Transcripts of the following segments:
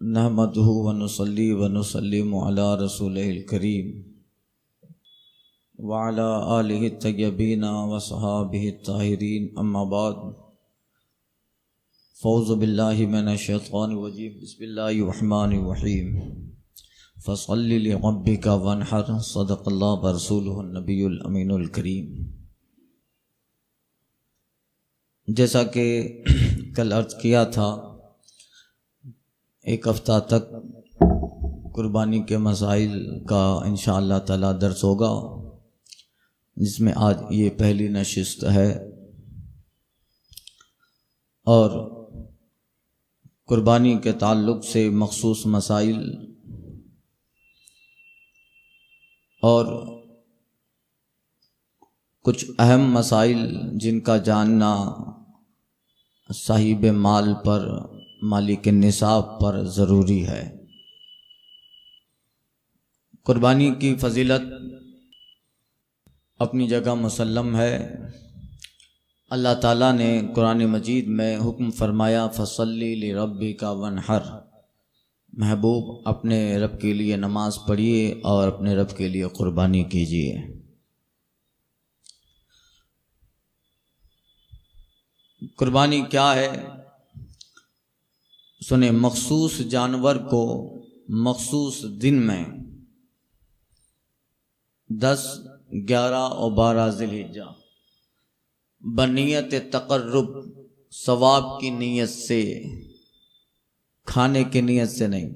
نحمده ونصلي ونسلم على رسوله الكريم وعلى آله الطيبين وصحابه الطاهرين أما بعد فأعوذ بالله من الشيطان الرجيم بسم الله الرحمن الرحيم فصل لربك وانحر صدق الله ورسوله النبي الأمين الكريم۔ جیسا کہ کل عرض کیا تھا، ایک ہفتہ تک قربانی کے مسائل کا انشاءاللہ تعالی درس ہوگا، جس میں آج یہ پہلی نشست ہے، اور قربانی کے تعلق سے مخصوص مسائل اور کچھ اہم مسائل جن کا جاننا صاحب مال پر، مالک نصاب پر ضروری ہے۔ قربانی کی فضیلت اپنی جگہ مسلم ہے۔ اللہ تعالیٰ نے قرآن مجید میں حکم فرمایا فصلی لربک وانحر، محبوب اپنے رب کے لیے نماز پڑھیے اور اپنے رب کے لیے قربانی کیجیے۔ قربانی کیا ہے؟ سنیں، مخصوص جانور کو مخصوص دن میں 10، 11 اور 12 ذی الحجہ بنیت تقرب، ثواب کی نیت سے، کھانے کی نیت سے نہیں،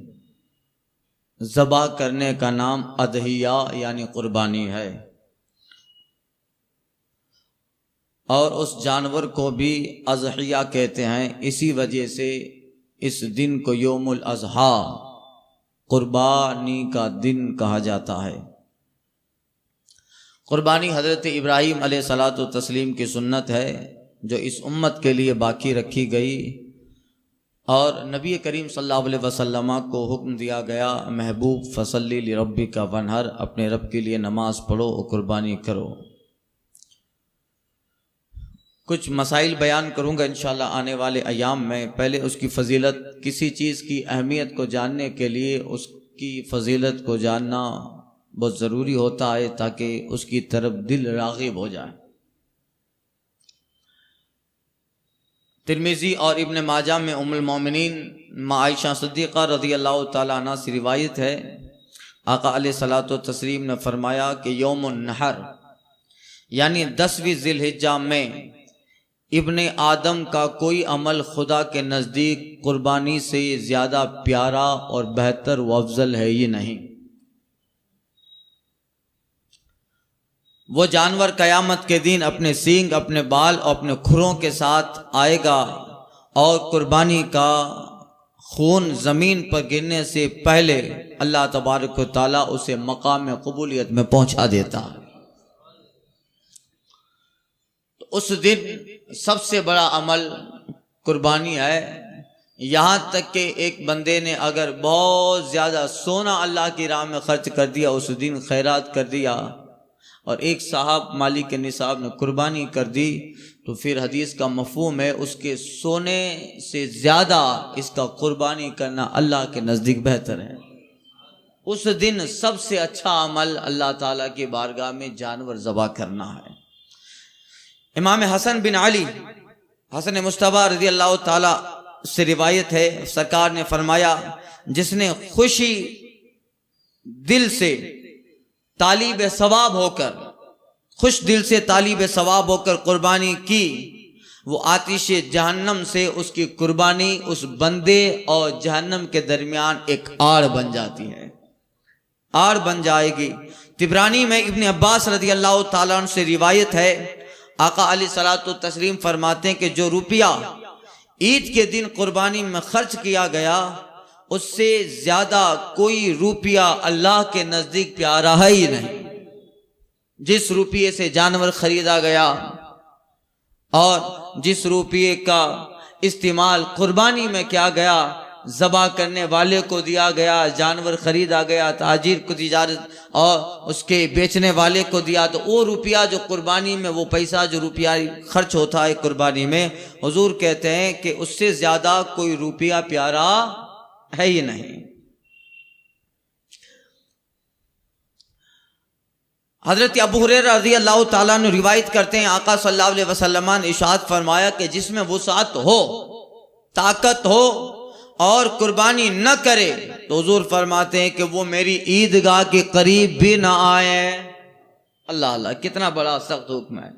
ذبح کرنے کا نام اضحیہ یعنی قربانی ہے، اور اس جانور کو بھی اضحیہ کہتے ہیں۔ اسی وجہ سے اس دن کو یوم الاضحیٰ، قربانی کا دن کہا جاتا ہے۔ قربانی حضرت ابراہیم علیہ الصلاۃ والتسلیم کی سنت ہے، جو اس امت کے لیے باقی رکھی گئی، اور نبی کریم صلی اللہ علیہ وسلم کو حکم دیا گیا، محبوب فصلی لربک وانحر، اپنے رب کے لیے نماز پڑھو اور قربانی کرو۔ کچھ مسائل بیان کروں گا انشاءاللہ آنے والے ایام میں۔ پہلے اس کی فضیلت، کسی چیز کی اہمیت کو جاننے کے لیے اس کی فضیلت کو جاننا بہت ضروری ہوتا ہے، تاکہ اس کی طرف دل راغب ہو جائے۔ ترمذی اور ابن ماجہ میں ام المومنین عائشہ صدیقہ رضی اللہ تعالیٰ عنہ سے روایت ہے، آقا علیہ الصلاۃ والتسلیم نے فرمایا کہ یوم النحر یعنی 10ویں ذی الحجہ میں ابن آدم کا کوئی عمل خدا کے نزدیک قربانی سے زیادہ پیارا اور بہتر و افضل ہے ہی نہیں۔ وہ جانور قیامت کے دن اپنے سینگ، اپنے بال اور اپنے کھروں کے ساتھ آئے گا، اور قربانی کا خون زمین پر گرنے سے پہلے اللہ تبارک و تعالیٰ اسے مقام قبولیت میں پہنچا دیتا ہے۔ اس دن سب سے بڑا عمل قربانی ہے، یہاں تک کہ ایک بندے نے اگر بہت زیادہ سونا اللہ کی راہ میں خرچ کر دیا، اس دن خیرات کر دیا، اور ایک صاحب مالک نصاب نے قربانی کر دی، تو پھر حدیث کا مفہوم ہے اس کے سونے سے زیادہ اس کا قربانی کرنا اللہ کے نزدیک بہتر ہے۔ اس دن سب سے اچھا عمل اللہ تعالیٰ کی بارگاہ میں جانور ذبح کرنا ہے۔ امام حسن بن علی، حسن مصطفیٰ رضی اللہ تعالی سے روایت ہے، سرکار نے فرمایا، جس نے خوشی دل سے طالب ثواب ہو کر، خوش دل سے طالب ثواب ہو کر قربانی کی، وہ آتش جہنم سے اس کی قربانی اس بندے اور جہنم کے درمیان ایک آڑ بن جاتی ہے، آڑ بن جائے گی۔ طبرانی میں ابن عباس رضی اللہ تعالیٰ عنہ سے روایت ہے، آقا علیہ الصلاۃ والتسلیم فرماتے ہیں کہ جو روپیہ عید کے دن قربانی میں خرچ کیا گیا، اس سے زیادہ کوئی روپیہ اللہ کے نزدیک پیارا ہے ہی نہیں۔ جس روپیے سے جانور خریدا گیا اور جس روپیے کا استعمال قربانی میں کیا گیا، ذبح کرنے والے کو دیا گیا، جانور خریدا گیا، تاجر کو تجارت اور اس کے بیچنے والے کو دیا، تو وہ روپیہ جو قربانی میں، وہ پیسہ جو روپیہ خرچ ہوتا ہے قربانی میں، حضور کہتے ہیں کہ اس سے زیادہ کوئی روپیہ پیارا ہے ہی نہیں۔ حضرت ابو ہریرہ رضی اللہ تعالیٰ عنہ روایت کرتے ہیں، آقا صلی اللہ علیہ وسلم نے ارشاد فرمایا کہ جس میں وسعت ہو، طاقت ہو اور قربانی نہ کرے تو حضور فرماتے ہیں کہ وہ میری عیدگاہ کے قریب بھی نہ آئے۔ اللہ اللہ، کتنا بڑا سخت حکم ہے۔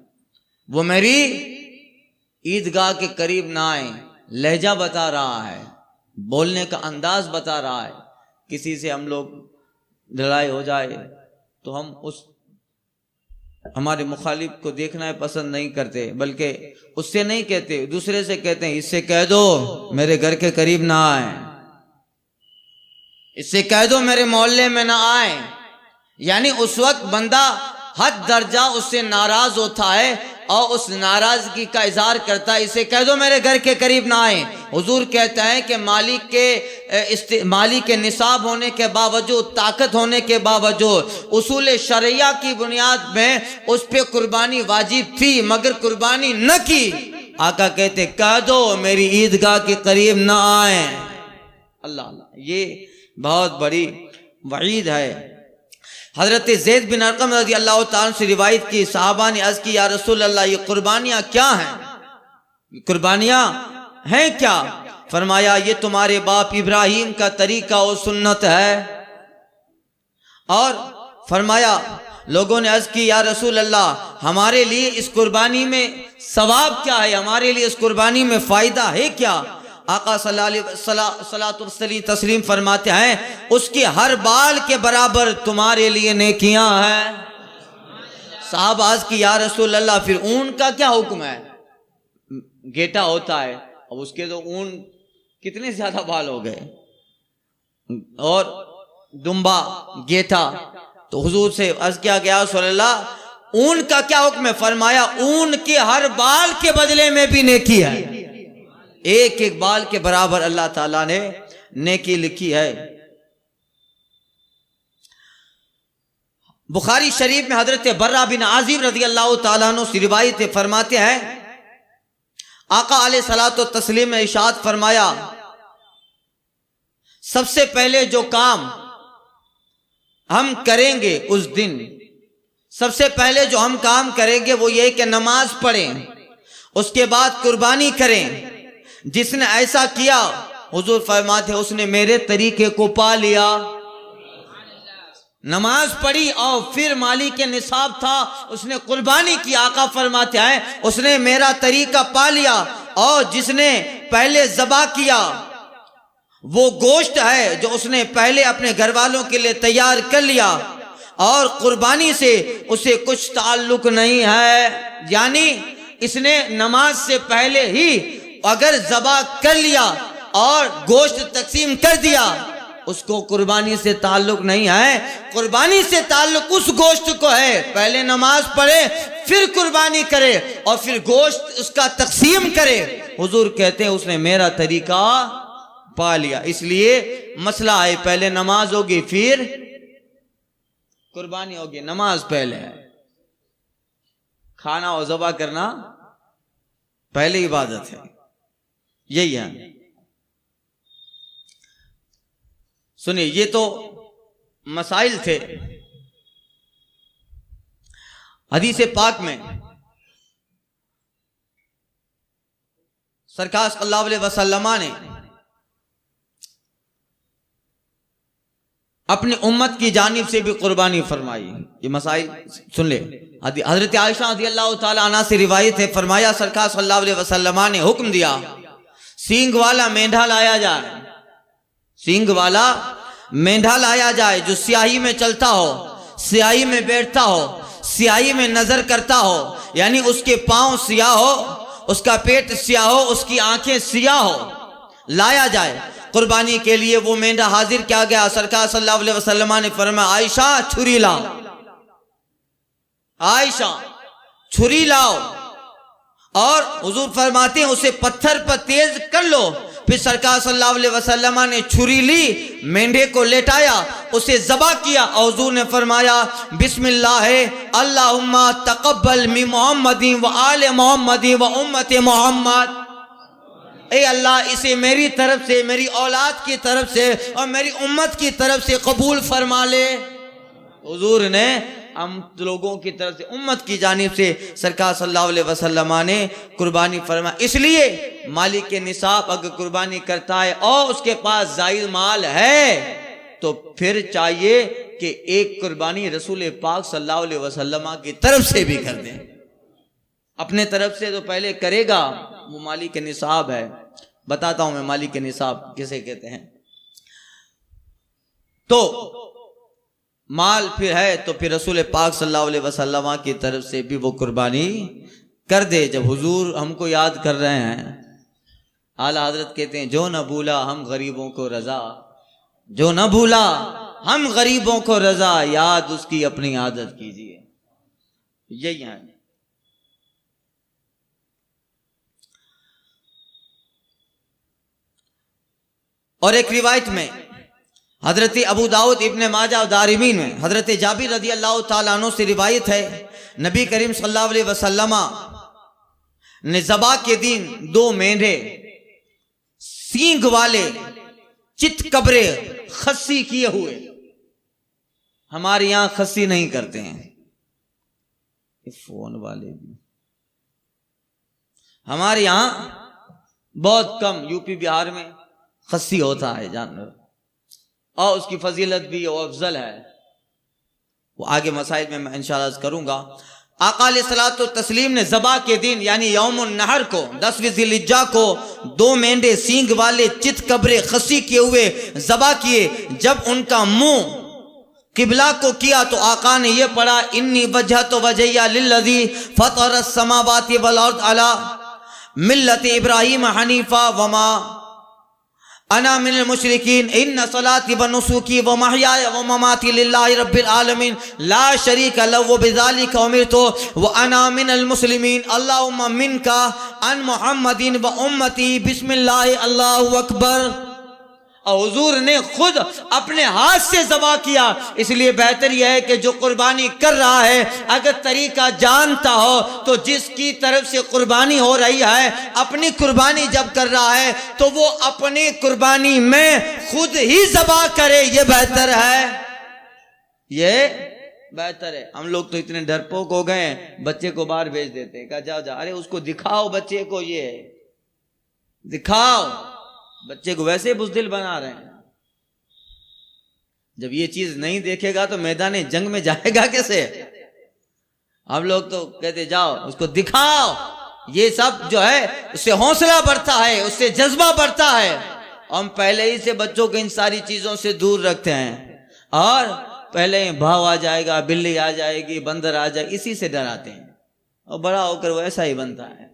وہ میری عیدگاہ کے قریب نہ آئیں۔ لہجہ بتا رہا ہے، بولنے کا انداز بتا رہا ہے۔ کسی سے ہم لوگ لڑائی ہو جائے تو ہم ہمارے مخالف کو دیکھنا پسند نہیں کرتے، بلکہ اس سے نہیں کہتے، دوسرے سے کہتے ہیں اس سے کہہ دو میرے گھر کے قریب نہ آئیں، اس سے کہہ دو میرے محلے میں نہ آئیں۔ یعنی اس وقت بندہ حد درجہ اس سے ناراض ہوتا ہے اور اس ناراضگی کا اظہار کرتا ہے، اسے کہہ دو میرے گھر کے قریب نہ آئیں۔ حضور کہتا ہے کہ مالک کے نصاب ہونے کے باوجود، طاقت ہونے کے باوجود، اصول شرعیہ کی بنیاد میں اس پہ قربانی واجب تھی مگر قربانی نہ کی۔ آقا کہتے کہہ دو میری عیدگاہ کے قریب نہ آئیں۔ اللہ اللہ، یہ بہت بڑی وعید ہے۔ حضرت زید بن ارقم رضی اللہ تعالیٰ سے روایت کی، صحابہ نے عرض کی یا رسول اللہ یہ قربانیاں کیا ہیں؟ قربانیاں ہیں کیا؟ فرمایا یہ تمہارے باپ ابراہیم کا طریقہ و سنت ہے۔ اور فرمایا لوگوں نے عرض کی یا رسول اللہ ہمارے لیے اس قربانی میں ثواب کیا ہے، ہمارے لیے اس قربانی میں فائدہ ہے کیا؟ آقا صلی اللہ علیہ وسلم تسلیم فرماتے ہیں اس کے ہر بال کے برابر تمہارے لیے نیکیاں ہیں۔ صحابہ عرض کی یا رسول اللہ پھر اون کا کیا حکم ہے؟ گیٹا ہوتا ہے، اب اس کے تو اون کتنے زیادہ بال ہو گئے، اور دمبا، گیٹا، تو حضور سے عرض کیا گیا رسول اللہ اون کا کیا حکم ہے؟ فرمایا اون کے ہر بال کے بدلے میں بھی نیکی ہے، ایک ایک بال کے برابر اللہ تعالیٰ نے نیکی لکھی ہے۔ بخاری شریف میں حضرت برہ بن عازب رضی اللہ تعالیٰ عنہ سے روایت فرماتے ہیں آقا علیہ الصلوۃ والتسلیم نے ارشاد فرمایا سب سے پہلے جو کام ہم کریں گے اس دن، سب سے پہلے جو ہم کام کریں گے وہ یہ کہ نماز پڑھیں، اس کے بعد قربانی کریں۔ جس نے ایسا کیا حضور فرماتے ہیں اس نے میرے طریقے کو پا لیا۔ نماز پڑھی اور پھر مالی کے نصاب تھا، اس نے قربانی کی، آقا فرماتے ہیں اس نے میرا طریقہ پا لیا۔ اور جس نے پہلے ذبح کیا وہ گوشت ہے جو اس نے پہلے اپنے گھر والوں کے لیے تیار کر لیا، اور قربانی سے اسے کچھ تعلق نہیں ہے۔ یعنی اس نے نماز سے پہلے ہی اگر ذبح کر لیا اور گوشت تقسیم کر دیا، اس کو قربانی سے تعلق نہیں ہے۔ قربانی سے تعلق اس گوشت کو ہے، پہلے نماز پڑھے پھر قربانی کرے اور پھر گوشت اس کا تقسیم کرے۔ حضور کہتے ہیں اس نے میرا طریقہ پا لیا۔ اس لیے مسئلہ ہے پہلے نماز ہوگی پھر قربانی ہوگی، نماز پہلے ہے، کھانا اور ذبح کرنا پہلے عبادت ہے، یہی ہے۔ سنیے یہ تو مسائل تھے۔ حدیث پاک میں سرکار صلی اللہ علیہ وسلم نے اپنی امت کی جانب سے بھی قربانی فرمائی۔ یہ مسائل سن لے۔ حضرت عائشہ رضی اللہ تعالی عنہ سے روایت ہے، فرمایا سرکار صلی اللہ علیہ وسلم نے حکم دیا سینگ والا مینڈھا لایا جائے، سینگ والا مینڈھا لایا جائے جو سیاہی میں چلتا ہو، سیاہی میں بیٹھتا ہو، سیاہی میں نظر کرتا ہو، یعنی اس کے پاؤں سیاہ ہو، اس کا پیٹ سیاہ ہو، اس کی آنکھیں سیاہ ہو، لایا جائے۔ قربانی کے لیے وہ مینڈھا حاضر کیا گیا، سرکار صلی اللہ علیہ وسلم نے فرمایا عائشہ چھری لاؤ، عائشہ چھری لاؤ، اور حضور فرماتے ہیں اسے پتھر پر تیز کر لو۔ پھر سرکار صلی اللہ علیہ وسلم نے چھری لی، مینڈھے کو لیٹایا، اسے ذبح کیا، اور حضور نے فرمایا بسم اللہ اللہم تقبل من محمد و آل محمد و امت محمد۔ اے اللہ اسے میری طرف سے، میری اولاد کی طرف سے اور میری امت کی طرف سے قبول فرما لے۔ حضور نے ہم لوگوں کی طرف سے، امت کی جانب سے سرکار صلی اللہ علیہ وسلم نے قربانی فرمایا۔ اس لیے مالک نصاب اگر قربانی کرتا ہے اور اس کے پاس زائد مال ہے تو پھر چاہیے کہ ایک قربانی رسول پاک صلی اللہ علیہ وسلم کی طرف سے بھی کر دیں۔ اپنے طرف سے تو پہلے کرے گا، وہ مالک نصاب ہے۔ بتاتا ہوں میں مالک نصاب کسے کہتے ہیں۔ تو مال پھر ہے تو پھر رسول پاک صلی اللہ علیہ وسلم کی طرف سے بھی وہ قربانی کر دے۔ جب حضور ہم کو یاد کر رہے ہیں، اعلیٰ حضرت کہتے ہیں جو نہ بھولا ہم غریبوں کو رضا، جو نہ بھولا ہم غریبوں کو رضا، یاد اس کی اپنی عادت کیجیے۔ یہی ہے۔ اور ایک روایت میں حضرت ابو داؤد، ابن ماجہ اور دارمی میں حضرت جابر رضی اللہ تعالیٰ عنہ سے روایت ہے، نبی کریم صلی اللہ علیہ وسلم نے ذبح کے دن 2 مینڈھے سینگ والے چت قبرے خصی کیے ہوئے، ہمارے یہاں خصی نہیں کرتے ہیں، فون والے بھی ہمارے یہاں بہت کم، یو پی بہار میں خصی ہوتا ہے جانور، اور اس کی فضیلت بھی وہ افضل ہے، وہ آگے مسائل میں انشاءاللہ کروں گا۔ آقا علیہ الصلوۃ والتسلیم نے ذبح کے دن یعنی یوم النحر کو 10ویں ذی الحجہ کو 2 مینڈے سینگ والے چت قبرے خصی کیے ہوئے ذبح کیے۔ جب ان کا منہ قبلہ کو کیا تو آقا نے یہ پڑھا، انی وجہت وجہی للذی فطر السماوات والارض علی ملت ابراہیم حنیفا وما انا من المشرکین ان صلاتی ونسوکی ومحیای ومماتی للہ رب العالمین لا شریک لہ وبذالک امرت وانا من المسلمین اللہم منک ان محمد و امتی بسم اللہ اللہ اکبر۔ اور حضور نے خود اپنے ہاتھ سے ذبح کیا، اس لیے بہتر یہ ہے کہ جو قربانی کر رہا ہے اگر طریقہ جانتا ہو تو جس کی طرف سے قربانی ہو رہی ہے اپنی قربانی جب کر رہا ہے تو وہ اپنی قربانی میں خود ہی ذبح کرے، یہ بہتر ہے، یہ بہتر ہے۔ ہم لوگ تو اتنے ڈرپوک ہو گئے ہیں، بچے کو باہر بھیج دیتے ہیں، کہا جاؤ جاؤ، ارے اس کو دکھاؤ، بچے کو یہ دکھاؤ، بچے کو ویسے بزدل بنا رہے ہیں۔ جب یہ چیز نہیں دیکھے گا تو میدان جنگ میں جائے گا کیسے؟ ہم لوگ تو کہتے جاؤ اس کو دکھاؤ، یہ سب جو ہے اس سے حوصلہ بڑھتا ہے، اس سے جذبہ بڑھتا ہے۔ ہم پہلے ہی سے بچوں کو ان ساری چیزوں سے دور رکھتے ہیں، اور پہلے ہی بھاؤ آ جائے گا، بلی آ جائے گی، بندر آ جائے گی، اسی سے ڈراتے ہیں، اور بڑا ہو کر وہ ایسا ہی بنتا ہے۔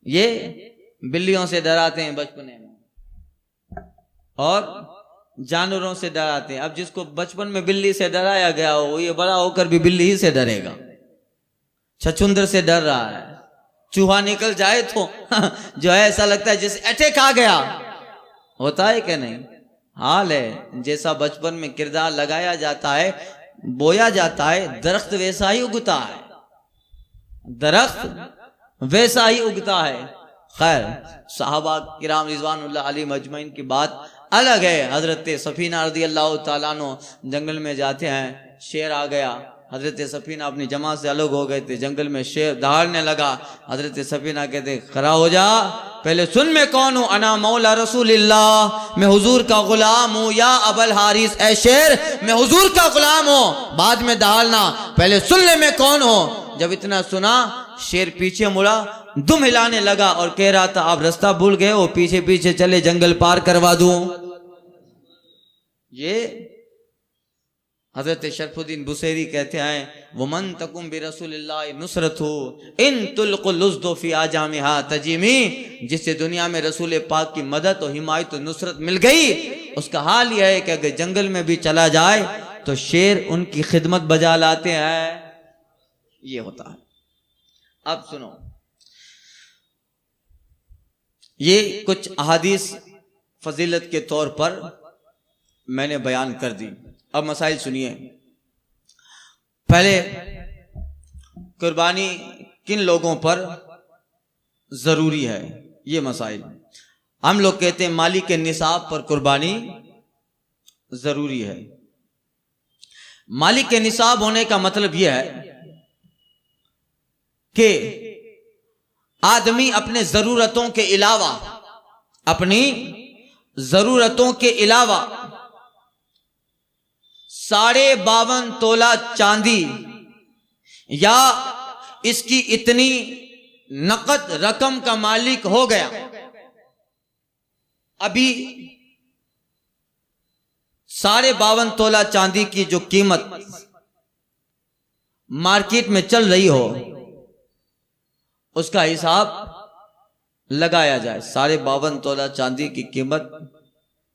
یہ بلیوں سے ڈراتے ہیں بچپنے میں، اور جانوروں سے ڈراتے ہیں۔ اب جس کو بچپن میں بلی سے ڈرایا گیا ہو وہ یہ بڑا ہو کر بھی بلی ہی سے ڈرے گا۔ چھچھندر سے ڈر رہا ہے، چوہا نکل جائے تو جو ہے ایسا لگتا ہے جیسے اٹیک آ گیا، ہوتا ہے کہ نہیں؟ حال ہے، جیسا بچپن میں کردار لگایا جاتا ہے، بویا جاتا ہے، درخت ویسا ہی اگتا ہے، درخت ویسا ہی اگتا ہے۔ خیر، صحابہ کرام رضوان اللہ علیہ مجمعین کی بات الگ ہے۔ حضرت سفینہ رضی اللہ تعالیٰ عنہ جنگل میں جاتے ہیں، شیر آ گیا، حضرت سفینہ اپنی جماعت سے الگ ہو گئے تھے، جنگل میں شیر دہاڑنے لگا، حضرت سفینہ کہتے کھڑا ہو جا، پہلے سن میں کون ہوں، انا مولا رسول اللہ، میں حضور کا غلام ہوں، یا ابا الحارث، اے شیر میں حضور کا غلام ہوں، بعد میں دہاڑنا، پہلے سن لے میں کون ہوں۔ جب اتنا سنا شیر پیچھے مڑا، دم ہلانے لگا اور کہہ رہا تھا آپ رستہ بھول گئے ہو، پیچھے پیچھے چلے جنگل پار کروا دوں۔ یہ حضرت شرف الدین بصیری کہتے ہیں وَمَن تَكُمْ بِرَسُولِ اللَّهِ نُصْرَتُهُ اِن تُلْقُ الْلُزْدُ فِي آجَامِهَا تَجِيمِ، جس سے دنیا میں رسول پاک کی مدد و حمایت و نصرت مل گئی، اس کا حال یہ ہے کہ اگر جنگل میں بھی چلا جائے تو شیر ان کی خدمت بجا لاتے ہیں۔ یہ ہوتا ہے۔ اب سنو، یہ کچھ احادیث فضیلت کے طور پر میں نے بیان کر دی، اب مسائل سنیے۔ پہلے قربانی کن لوگوں پر ضروری ہے، یہ مسائل. ہم لوگ کہتے ہیں مالک کے نصاب پر قربانی ضروری ہے. مالک کے نصاب ہونے کا مطلب یہ ہے کہ آدمی اپنے ضرورتوں کے علاوہ اپنی ضرورتوں کے علاوہ 52.5 تولہ چاندی یا اس کی اتنی نقد رقم کا مالک ہو گیا. ابھی 52.5 تولہ چاندی کی جو قیمت مارکیٹ میں چل رہی ہو اس کا حساب لگایا جائے. 52.5 تولہ چاندی کی قیمت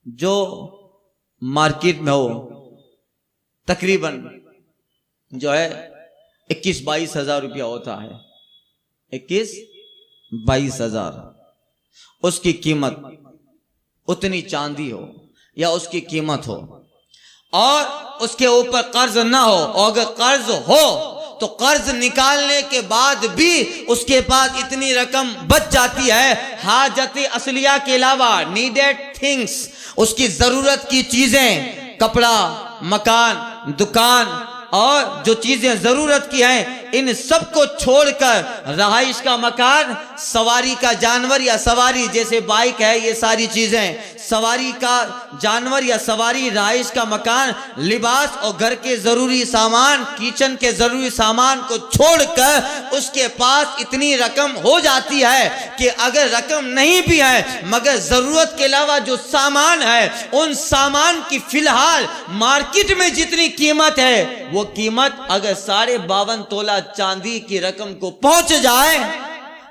جو مارکیٹ میں ہو تقریباً جو ہے 21-22 ہزار روپیہ ہوتا ہے. 21-22 ہزار اس کی قیمت اتنی چاندی ہو یا اس کی قیمت ہو اور اس کے اوپر قرض نہ ہو. اور اگر قرض ہو تو قرض نکالنے کے بعد بھی اس کے پاس اتنی رقم بچ جاتی ہے حاجت اصلیہ کے علاوہ نیڈیڈ تھنگس، اس کی ضرورت کی چیزیں، کپڑا، مکان، دکان اور جو چیزیں ضرورت کی ہیں ان سب کو چھوڑ کر رہائش کا مکان، سواری کا جانور یا سواری جیسے بائک ہے، یہ ساری چیزیں، سواری کا جانور یا سواری، رہائش کا مکان، لباس اور گھر کے ضروری سامان، کچن کے ضروری سامان کو چھوڑ کر اس کے پاس اتنی رقم ہو جاتی ہے کہ اگر رقم نہیں بھی ہے مگر ضرورت کے علاوہ جو سامان ہے ان سامان کی فی الحال مارکیٹ میں جتنی قیمت ہے وہ قیمت اگر 52.5 تولہ چاندی کی رقم کو پہنچ جائے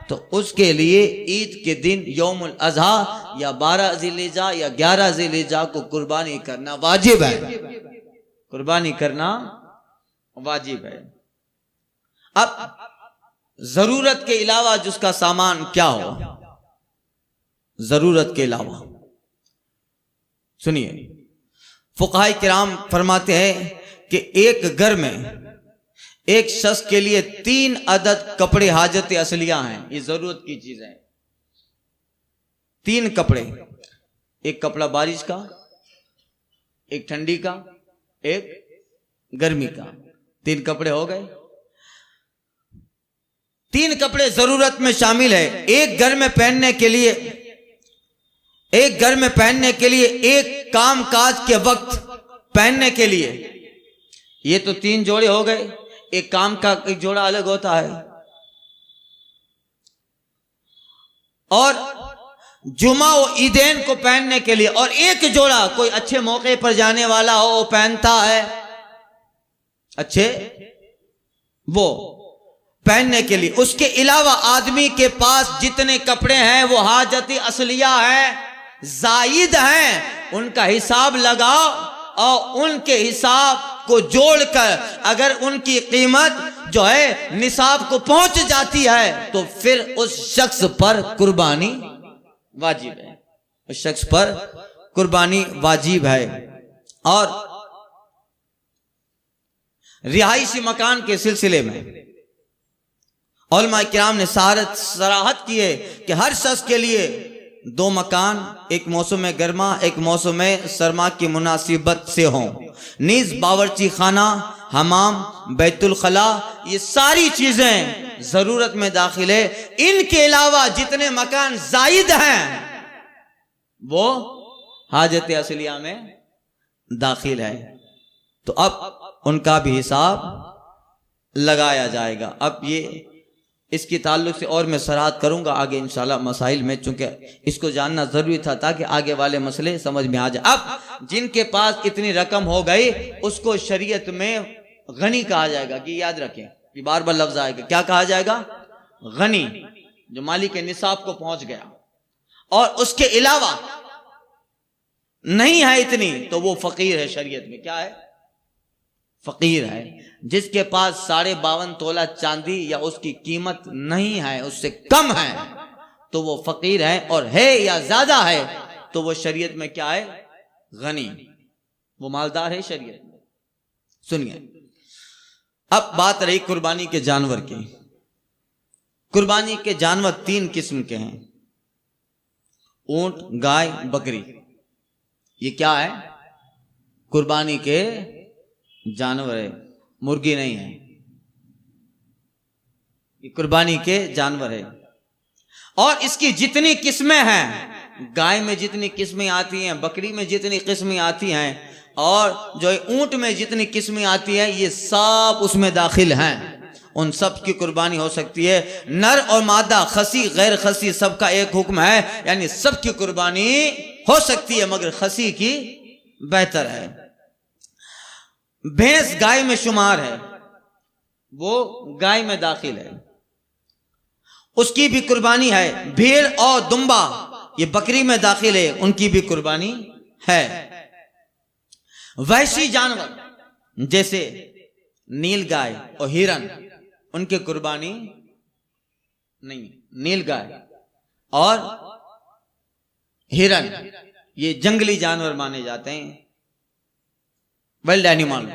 تو اس کے لیے عید کے دن یوم الاضحیٰ یا 12 ذی الحجہ یا 11 ذی الحجہ کو قربانی کرنا واجب ہے. قربانی کرنا واجب ہے. اب ضرورت کے علاوہ جس کا سامان کیا ہو؟ ضرورت کے علاوہ سنیے، فقہاء کرام فرماتے ہیں کہ ایک گھر میں ایک شخص کے لیے 3 عدد کپڑے حاجت اصلیہ ہیں. یہ ضرورت کی چیزیں ہیں. 3 کپڑے، ایک کپڑا بارش کا، ایک ٹھنڈی کا، ایک گرمی کا. 3 کپڑے ہو گئے. 3 کپڑے ضرورت میں شامل ہے. ایک گھر میں پہننے کے لیے، ایک گھر میں پہننے کے لیے، ایک کام کاج کے وقت پہننے کے لیے. یہ تو 3 جوڑے ہو گئے. ایک کام کا ایک جوڑا الگ ہوتا ہے. اور جمعہ و عیدین کو پہننے کے لیے، اور ایک جوڑا کوئی اچھے موقع پر جانے والا ہو وہ پہنتا ہے، اچھے وہ پہننے کے لیے. اس کے علاوہ آدمی کے پاس جتنے کپڑے ہیں وہ حاجت اصلیہ ہیں، زائد ہیں، ان کا حساب لگاؤ اور ان کے حساب کو جوڑ کر اگر ان کی قیمت جو ہے نصاب کو پہنچ جاتی ہے تو پھر اس شخص پر قربانی واجب ہے. اس شخص پر قربانی واجب ہے. اور رہائشی مکان کے سلسلے میں علماء کرام نے صراحت کی ہے کہ ہر شخص کے لیے 2 مکان، ایک موسم گرما ایک موسم سرما کی مناسبت سے ہوں. نیز باورچی خانہ، حمام، بیت الخلاء، یہ ساری چیزیں ضرورت میں داخل ہے. ان کے علاوہ جتنے مکان زائد ہیں وہ حاجت اصلیہ میں داخل ہے. تو اب ان کا بھی حساب لگایا جائے گا. اب یہ اس کی تعلق سے اور میں صراحت کروں گا آگے انشاءاللہ مسائل میں، چونکہ اس کو جاننا ضروری تھا تاکہ آگے والے مسئلے سمجھ میں آ جائے. اب جن کے پاس اتنی رقم ہو گئی اس کو شریعت میں غنی کہا جائے گا. کہ یاد رکھیں، یہ بار بار لفظ آئے گا. کیا کہا جائے گا؟ غنی. جو مالک نصاب کو پہنچ گیا اور اس کے علاوہ نہیں ہے اتنی تو وہ فقیر ہے. شریعت میں کیا ہے؟ فقیر ہے. جس کے پاس 52.5 تولہ چاندی یا اس کی قیمت نہیں ہے، اس سے کم ہے، تو وہ فقیر ہے. اور ہے یا زیادہ ہے تو وہ شریعت میں کیا ہے؟ غنی. وہ مالدار ہے شریعت میں. سنیے، اب بات رہی قربانی کے جانور کی. قربانی کے جانور 3 قسم کے ہیں. اونٹ، گائے، بکری، یہ کیا ہے؟ قربانی کے جانور ہے، مرغی نہیں ہے، یہ قربانی کے جانور ہے۔ اور اس کی جتنی قسمیں ہیں، گائے میں جتنی قسمیں آتی ہیں، بکری میں جتنی قسمیں آتی ہیں، اور جو اونٹ میں جتنی قسمیں آتی ہیں، یہ سب اس میں داخل ہیں، ان سب کی قربانی ہو سکتی ہے۔ نر اور مادہ، خسی غیر خسی، سب کا ایک حکم ہے، یعنی سب کی قربانی ہو سکتی ہے، مگر خسی کی بہتر ہے۔ بھینس گائے میں شمار ہے، وہ گائے میں داخل ہے، اس کی بھی قربانی ہے۔ بھیڑ اور دمبا یہ بکری میں داخل ہے، ان کی بھی قربانی ہے۔ وحشی جانور جیسے نیل گائے اور ہرن، ان کی قربانی نہیں۔ نیل گائے اور ہرن یہ جنگلی جانور مانے جاتے ہیں، وائلڈ اینیمل،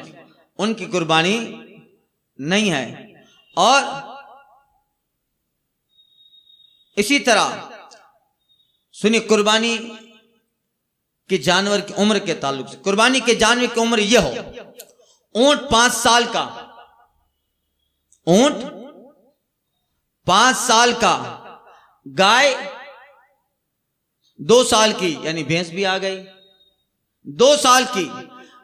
ان کی قربانی نہیں ہے۔ اور اسی طرح سنی قربانی کے جانور کی عمر کے تعلق سے، قربانی کے جانور کی عمر یہ ہو: اونٹ 5 سال کا، اونٹ 5 سال کا، گائے 2 سال کی، یعنی بھینس بھی آ گئی 2 سال کی،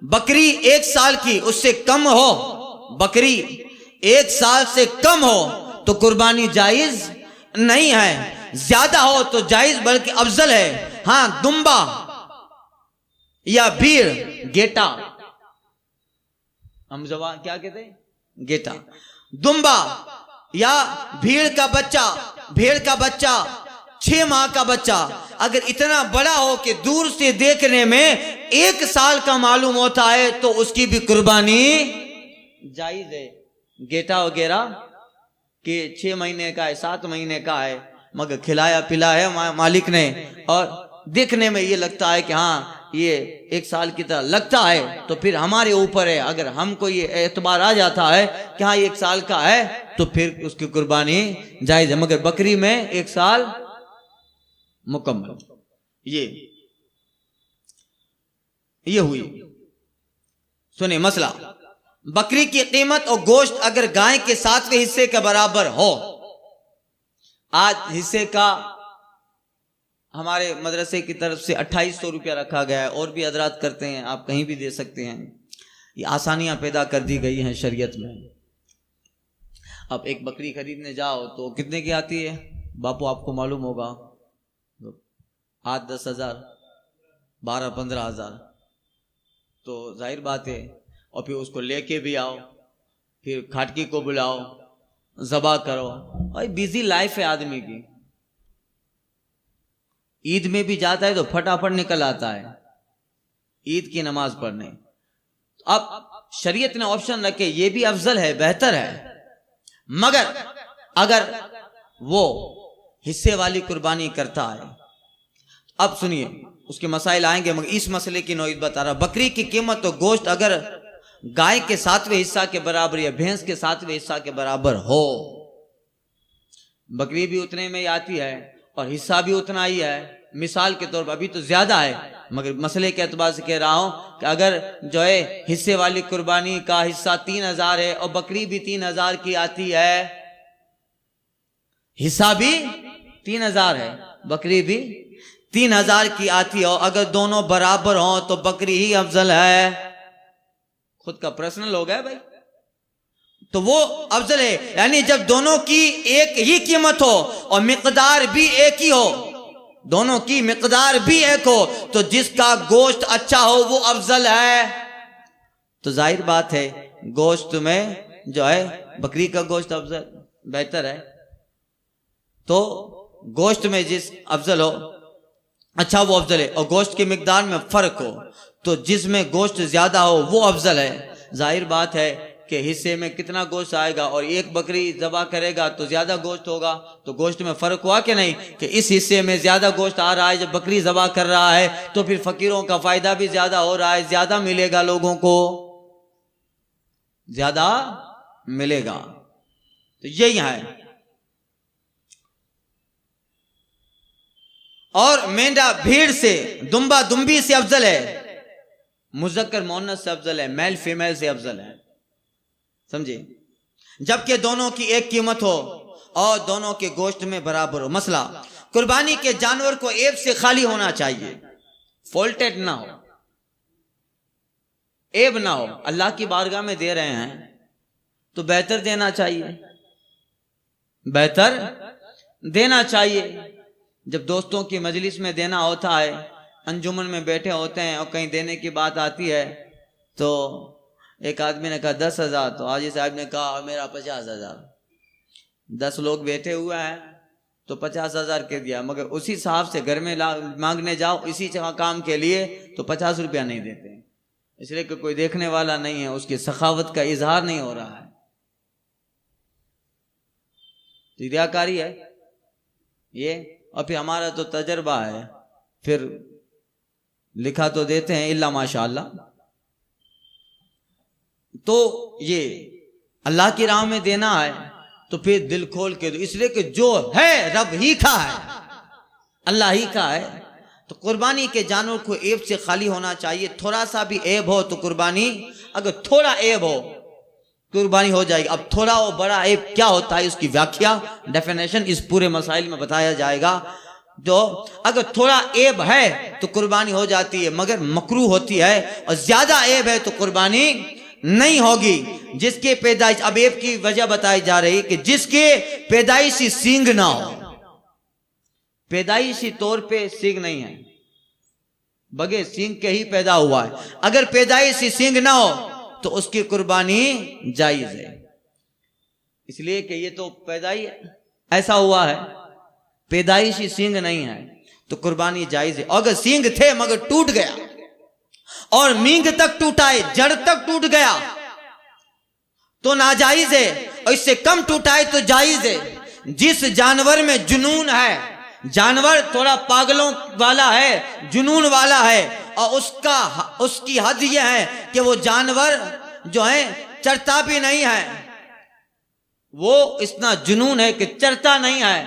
بکری 1 سال کی، اس سے کم ہو، بکری 1 سال سے کم ہو تو قربانی جائز نہیں ہے، زیادہ ہو تو جائز بلکہ افضل ہے۔ ہاں، دمبا یا بھیڑ، گیٹا، ہم زبان کیا کہتے ہیں؟ گیٹا، دمبا یا بھیڑ کا بچہ 6 ماہ کا بچہ اگر اتنا بڑا ہو کہ دور سے دیکھنے میں 1 سال کا معلوم ہوتا ہے تو اس کی بھی قربانی جائز ہے۔ گیٹا وغیرہ کہ 6 مہینے کا ہے، 7 مہینے کا ہے، مگر کھلایا پلایا ہے مالک نے، اور دیکھنے میں یہ لگتا ہے کہ ہاں یہ 1 سال کی طرح لگتا ہے، تو پھر ہمارے اوپر ہے، اگر ہم کو یہ اعتبار آ جاتا ہے کہ ہاں 1 سال کا ہے تو پھر اس کی قربانی جائز ہے، مگر بکری میں 1 سال مکمل۔ یہ ہوئی۔ سنیں مسئلہ، بکری کی قیمت اور گوشت اگر گائے کے 7ویں حصے کے برابر ہو، آج حصے کا ہمارے مدرسے کی طرف سے 2800 روپیہ رکھا گیا ہے، اور بھی حضرات کرتے ہیں، آپ کہیں بھی دے سکتے ہیں، یہ آسانیاں پیدا کر دی گئی ہیں شریعت میں۔ اب ایک بکری خریدنے جاؤ تو کتنے کی آتی ہے باپو؟ آپ کو معلوم ہوگا، 8-10 ہزار، 12-15 ہزار، تو ظاہر بات ہے، اور پھر اس کو لے کے بھی آؤ، پھر کھاٹکی کو بلاؤ، ذبح کرو، اور بیزی لائف ہے آدمی کی۔ عید میں بھی جاتا ہے تو پھٹافٹ نکل آتا ہے عید کی نماز پڑھنے۔ اب شریعت نے آپشن رکھے، یہ بھی افضل ہے، بہتر ہے، مگر اگر وہ حصے والی قربانی کرتا ہے، اب سنیے اس کے مسائل آئیں گے، مگر اس مسئلے کی نوعیت بتا رہا۔ بکری کی قیمت و گوشت اگر گائے کے 7ویں حصہ کے برابر یا بھینس کے 7ویں حصہ کے برابر ہو، بکری بھی اتنے میں آتی ہے اور حصہ بھی اتنا ہی ہے، مثال کے طور پر ابھی تو زیادہ ہے، مگر مسئلے کے اعتبار سے کہہ رہا ہوں کہ اگر جو ہے حصے والی قربانی کا حصہ 3000 ہے اور بکری بھی 3000 کی آتی ہے، حصہ بھی 3000 ہے، بکری بھی 3000 کی آتی ہے، اور اگر دونوں برابر ہوں تو بکری ہی افضل ہے۔ خود کا پرسنل ہو گیا بھائی، تو وہ افضل ہے، یعنی جب دونوں کی ایک ہی قیمت ہو اور مقدار بھی ایک ہی ہو، دونوں کی مقدار بھی ایک ہو، تو جس کا گوشت اچھا ہو وہ افضل ہے۔ تو ظاہر بات ہے گوشت میں جو ہے بکری کا گوشت افضل بہتر ہے، تو گوشت میں جس افضل ہو اچھا وہ افضل ہے، اور گوشت کی مقدار میں فرق ہو تو جس میں گوشت زیادہ ہو وہ افضل ہے۔ ظاہر بات ہے کہ حصے میں کتنا گوشت آئے گا، اور ایک بکری ذبح کرے گا تو زیادہ گوشت ہوگا، تو گوشت میں فرق ہوا کہ نہیں، کہ اس حصے میں زیادہ گوشت آ رہا ہے جب بکری ذبح کر رہا ہے، تو پھر فقیروں کا فائدہ بھی زیادہ ہو رہا ہے، زیادہ ملے گا، لوگوں کو زیادہ ملے گا، تو یہی ہے۔ اور مینڈا بھیڑ سے، دمبا دمبی سے افضل ہے، مذکر مؤنث سے افضل ہے، میل فیمیل سے افضل ہے، سمجھے؟ جبکہ دونوں کی ایک قیمت ہو اور دونوں کے گوشت میں برابر ہو۔ مسئلہ قربانی کے جانور کو عیب سے خالی ہونا چاہیے، فالٹیڈ نہ ہو، عیب نہ ہو۔ اللہ کی بارگاہ میں دے رہے ہیں تو بہتر دینا چاہیے، بہتر دینا چاہیے۔ جب دوستوں کی مجلس میں دینا ہوتا ہے، انجمن میں بیٹھے ہوتے ہیں اور کہیں دینے کی بات آتی ہے تو ایک آدمی نے کہا 10,000، تو حاجی صاحب نے کہا میرا 50,000۔ 10 لوگ بیٹھے ہوئے ہیں تو 50,000 کے دیا، مگر اسی صاحب سے گھر میں مانگنے جاؤ اسی کام کے لیے تو 50 روپیہ نہیں دیتے، اس لیے کہ کوئی دیکھنے والا نہیں ہے، اس کی سخاوت کا اظہار نہیں ہو رہا ہے، تو ریاکاری ہے یہ۔ اور پھر ہمارا تو تجربہ ہے، پھر لکھا تو دیتے ہیں الا ماشاء اللہ۔ تو یہ اللہ کی راہ میں دینا ہے تو پھر دل کھول کے دو، اس لیے کہ جو ہے رب ہی کا ہے، اللہ ہی کا ہے۔ تو قربانی کے جانور کو عیب سے خالی ہونا چاہیے، تھوڑا سا بھی عیب ہو تو قربانی، اگر تھوڑا عیب ہو قربانی ہو جائے گی۔ اب تھوڑا اور بڑا عیب کیا ہوتا ہے، اس کی ویاخیا، ڈیفینیشن اس پورے مسائل میں بتایا جائے گا۔ جو اگر تھوڑا عیب ہے تو قربانی ہو جاتی ہے مگر مکروہ ہوتی ہے، اور زیادہ عیب ہے تو قربانی نہیں ہوگی۔ جس کے پیدائش، اب عیب کی وجہ بتائی جا رہی کہ جس کے پیدائشی سینگ نہ ہو، پیدائشی طور پہ سینگ نہیں ہے، بغیر سینگ کے ہی پیدا ہوا ہے، اگر پیدائشی سینگ نہ ہو تو اس کی قربانی جائز ہے، اس لیے کہ یہ تو پیدائی ایسا ہوا ہے، پیدائشی سینگ نہیں ہے تو قربانی جائز ہے۔ اگر سینگ تھے مگر ٹوٹ گیا، اور مینگ تک ٹوٹا ہے، جڑ تک ٹوٹ گیا تو ناجائز ہے، اور اس سے کم ٹوٹا ہے تو جائز ہے۔ جس جانور میں جنون ہے، جانور تھوڑا پاگلوں والا ہے، جنون والا ہے، اور اس کی حد یہ ہے کہ وہ جانور جو ہے چرتا بھی نہیں ہے، وہ اتنا جنون ہے کہ چرتا نہیں ہے،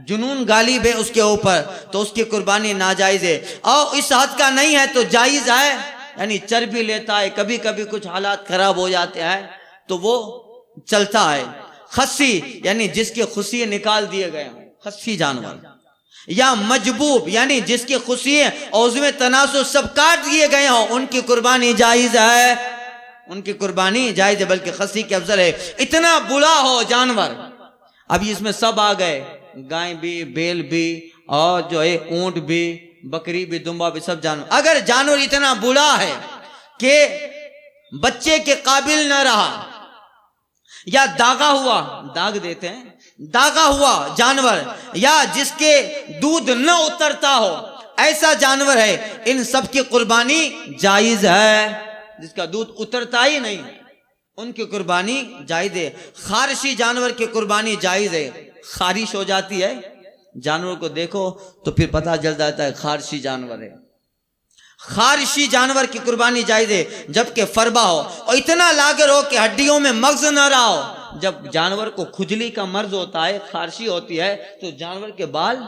جنون غالب ہے اس کے اوپر، تو اس کی قربانی ناجائز ہے۔ اور اس حد کا نہیں ہے تو جائز ہے، یعنی چر بھی لیتا ہے، کبھی کبھی کچھ حالات خراب ہو جاتے ہیں تو وہ چلتا ہے۔ خصی یعنی جس کے خصیے نکال دیے گئے ہوں، خصی جانور، یا مجبوب یعنی جس کے خصیے اور عضو تناسل سب کاٹ دیے گئے ہوں، ان کی قربانی جائز ہے، ان کی قربانی جائز ہے، بلکہ خصی کے افضل ہے۔ اتنا بڑا ہو جانور، ابھی اس میں سب آ گئے، گائے بھی، بیل بھی، اور جو ہے اونٹ بھی، بکری بھی، دمبا بھی، سب جانور۔ اگر جانور اتنا بڑا ہے کہ بچے کے قابل نہ رہا، یا داغا ہوا، داغ دیتے ہیں، داغا ہوا جانور، یا جس کے دودھ نہ اترتا ہو، ایسا جانور ہے، ان سب کی قربانی جائز ہے۔ جس کا دودھ اترتا ہی نہیں، ان کی قربانی جائز ہے۔ خارشی جانور کی قربانی جائز ہے، خارش ہو جاتی ہے جانور کو دیکھو تو پھر پتہ چل جاتا ہے خارشی جانور ہے، خارشی جانور کی قربانی جائز ہے۔ جبکہ فربا ہو اور اتنا لاگر ہو کہ ہڈیوں میں مغز نہ رہا ہو، جب جانور کو کھجلی کا مرض ہوتا ہے، خارشی ہوتی ہے، تو جانور کے بال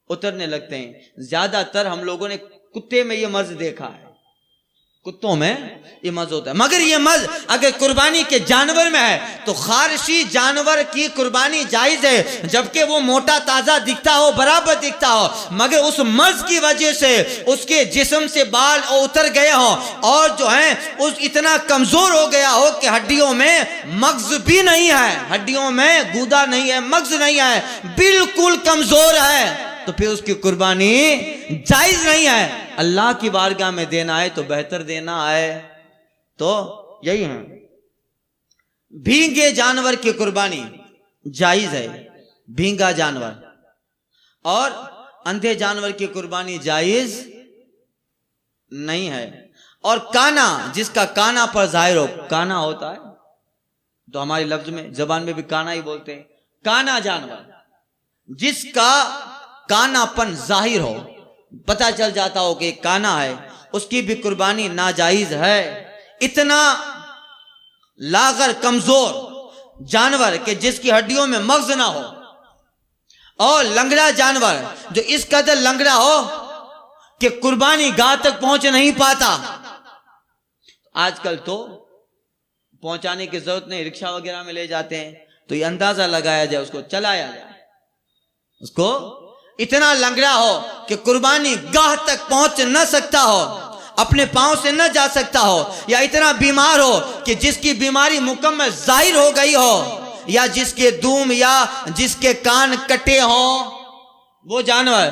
اترنے لگتے ہیں۔ زیادہ تر ہم لوگوں نے کتے میں یہ مرض دیکھا ہے، کتوں میں یہ مرض ہوتا ہے، مگر یہ مرض اگر قربانی کے جانور میں ہے تو خارشی جانور کی قربانی جائز ہے، جبکہ وہ موٹا تازہ دکھتا ہو، برابر دکھتا ہو، مگر اس مرض کی وجہ سے اس کے جسم سے بال اتر گئے ہوں، اور جو ہے اس اتنا کمزور ہو گیا ہو کہ ہڈیوں میں مغز بھی نہیں ہے، ہڈیوں میں گودا نہیں ہے، مغز نہیں ہے، بالکل کمزور ہے، تو پھر اس کی قربانی جائز نہیں ہے۔ اللہ کی بارگاہ میں دینا ہے تو بہتر دینا ہے، تو یہی ہے۔ بھینگے جانور کی قربانی جائز ہے، بھینگا جانور، اور اندھے جانور کی قربانی جائز نہیں ہے۔ اور کانا، جس کا کانا پر ظاہر ہو، کانا ہوتا ہے تو ہماری لفظ میں، زبان میں بھی کانا ہی بولتے ہیں، کانا جانور جس کا کانا پن ظاہر ہو، پتہ چل جاتا ہو کہ کانا ہے، اس کی بھی قربانی ناجائز ہے۔ اتنا لاغر کمزور جانور کہ جس کی ہڈیوں میں مغز نہ ہو، اور لنگڑا جانور جو اس قدر لنگڑا ہو کہ قربانی گاہ تک پہنچ نہیں پاتا. آج کل تو پہنچانے کی ضرورت نہیں، رکشا وغیرہ میں لے جاتے ہیں تو یہ اندازہ لگایا جائے، اس کو چلایا جائے. اس کو اتنا لنگڑا ہو کہ قربانی گاہ تک پہنچ نہ سکتا ہو، اپنے پاؤں سے نہ جا سکتا ہو، یا اتنا بیمار ہو کہ جس کی بیماری مکمل ظاہر ہو گئی ہو، یا جس کے دوم یا جس کے کان کٹے ہوں. وہ جانور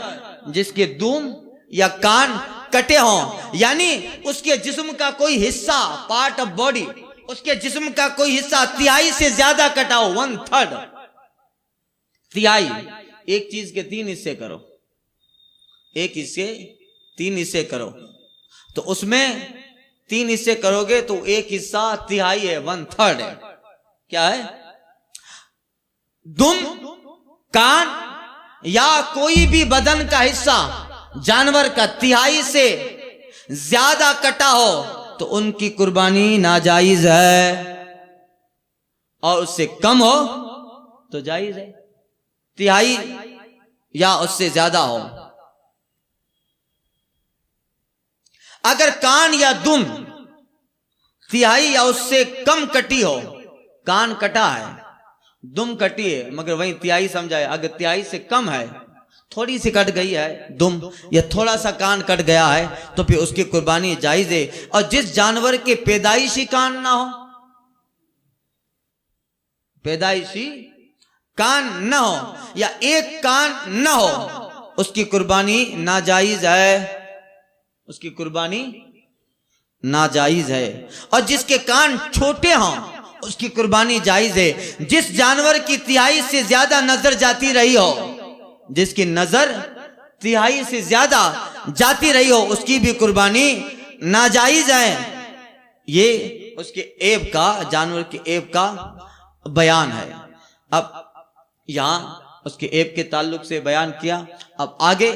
جس کے دوم یا کان کٹے ہوں، یعنی اس کے جسم کا کوئی حصہ، پارٹ آف باڈی، اس کے جسم کا کوئی حصہ تہائی سے زیادہ کٹا ہو، 1/3 تہائی. ایک چیز کے 3 حصے کرو، ایک حصے 3 حصے کرو، تو اس میں 3 حصے کرو گے تو ایک حصہ تہائی ہے، 1/3 ہے. کیا ہے؟ دم، کان یا کوئی بھی بدن کا حصہ جانور کا تہائی سے زیادہ کٹا ہو تو ان کی قربانی ناجائز ہے، اور اس سے کم ہو تو جائز ہے. تہائی یا اس سے زیادہ ہو. اگر کان یا دم تہائی یا اس سے کم کٹی ہو، کان کٹا ہے، دم کٹی ہے مگر وہیں تہائی سمجھا ہے، اگر تہائی سے کم ہے، تھوڑی سی کٹ گئی ہے دم یا تھوڑا سا کان کٹ گیا ہے تو پھر اس کی قربانی جائز ہے. اور جس جانور کے پیدائشی کان نہ ہو، پیدائشی کان نہ ہو یا ایک کان نہ ہو، اس کی قربانی ناجائز ہے، اس کی قربانی ناجائز ہے. اور جس کے کان چھوٹے ہوں اس کی قربانی جائز ہے. جس جانور کی تہائی سے زیادہ نظر جاتی رہی ہو، جس کی نظر تہائی سے زیادہ جاتی رہی ہو، اس کی بھی قربانی ناجائز ہے. یہ اس کے عیب کا، جانور کے عیب کا بیان ہے. اب یہاں اس کے عیب کے تعلق سے بیان کیا. اب آگے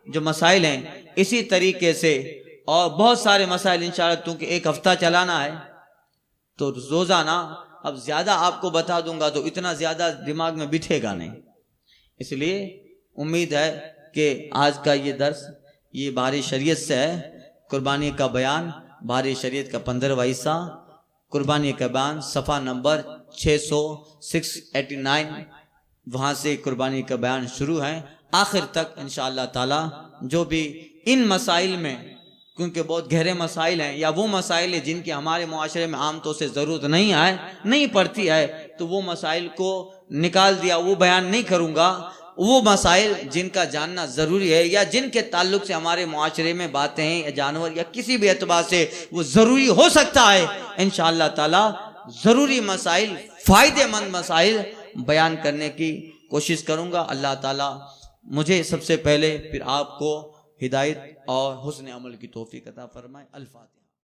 جو مسائل ہیں اسی طریقے سے اور بہت سارے مسائل انشاءاللہ، کیونکہ ایک ہفتہ چلانا ہے تو روزانہ اب زیادہ آپ کو بتا دوں گا تو اتنا زیادہ دماغ میں بٹھے گا نہیں. اس لیے امید ہے کہ آج کا یہ درس یہ بہار شریعت سے ہے. قربانی کا بیان، بہار شریعت کا 15واں حصہ، قربانی کا بیان، صفحہ نمبر 689، وہاں سے قربانی کا بیان شروع ہے آخر تک انشاءاللہ تعالی. جو بھی ان مسائل میں، کیونکہ بہت گہرے مسائل ہیں یا وہ مسائل ہیں جن کی ہمارے معاشرے میں عام طور سے ضرورت نہیں پڑتی ہے، تو وہ مسائل کو نکال دیا، وہ بیان نہیں کروں گا. وہ مسائل جن کا جاننا ضروری ہے یا جن کے تعلق سے ہمارے معاشرے میں باتیں ہیں یا جانور یا کسی بھی اعتبار سے وہ ضروری ہو سکتا ہے، انشاءاللہ تعالی ضروری مسائل، فائدے مند مسائل بیان کرنے کی کوشش کروں گا. اللہ تعالی مجھے سب سے پہلے، پھر آپ کو ہدایت اور حسن عمل کی توفیق عطا فرمائے. الفاتحہ.